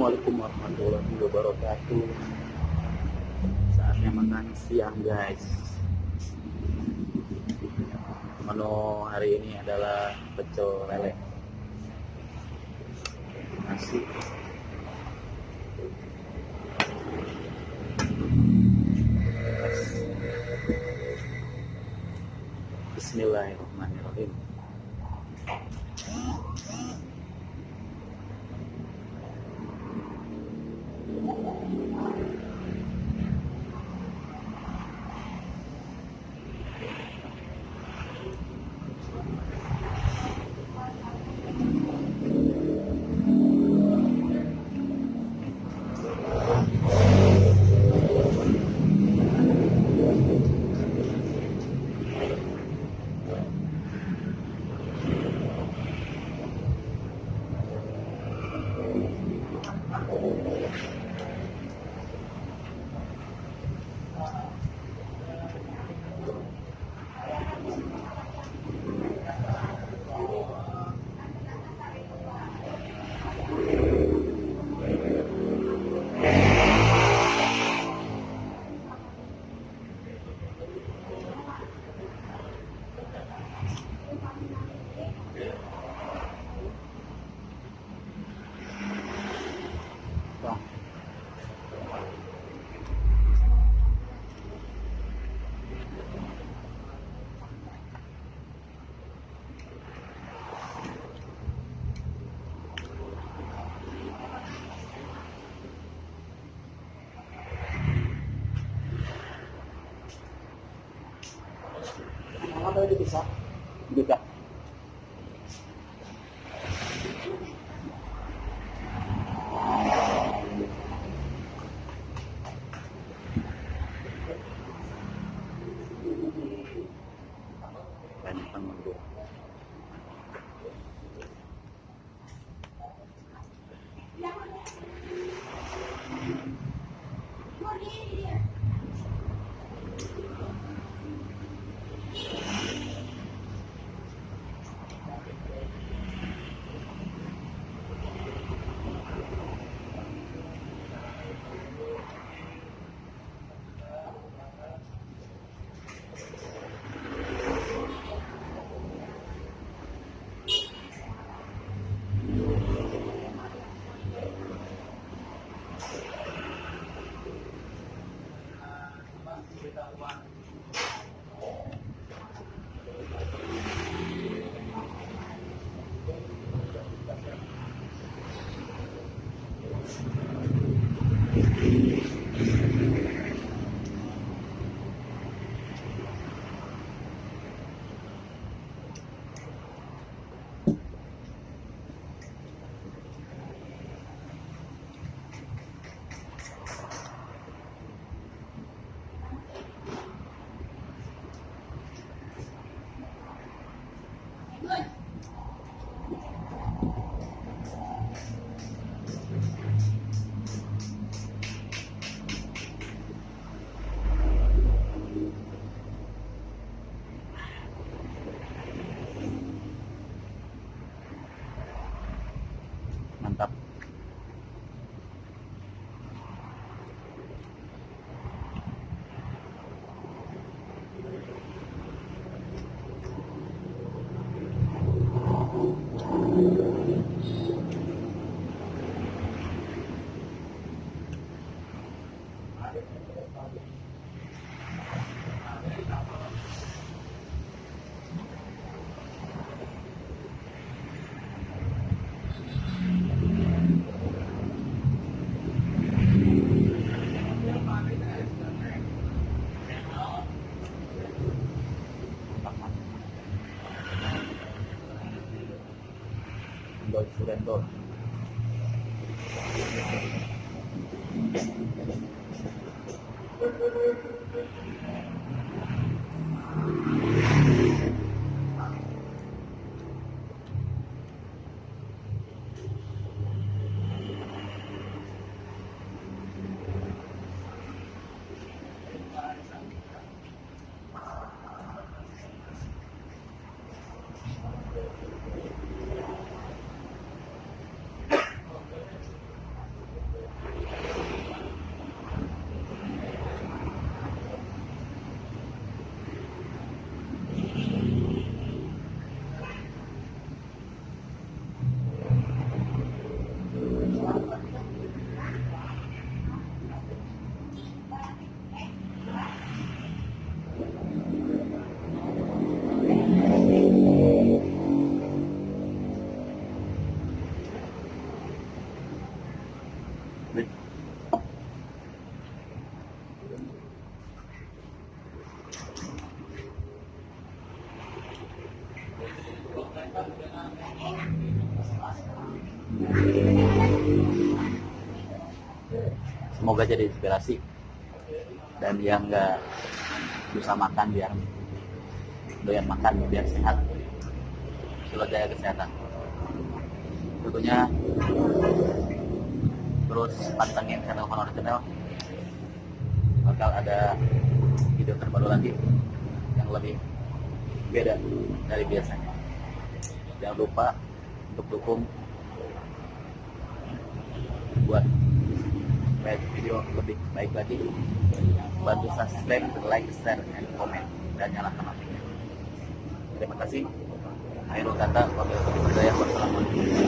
Assalamualaikum warahmatullahi wabarakatuh. Saatnya makan siang guys. Menu hari ini adalah pecel lele, nasi, Bismillahirrahmanirrahim. Apa itu bisa? Bisa. Banyak pengunjung. Mantap. Surendol. Semoga jadi inspirasi, dan yang nggak bisa makan biar doyan makan, biar sehat, selalu jaga kesehatan. Tentunya terus pantengin channel Honor Channel, bakal ada video terbaru lagi yang lebih beda dari biasanya. Jangan lupa untuk dukung buat video lebih baik lagi. Bantu subscribe, like, share, and comment, dan nyalakan notifikasinya. Terima kasih. Akhirul kata, wabillahi taufiq wal hidayah. Wassalamualaikum.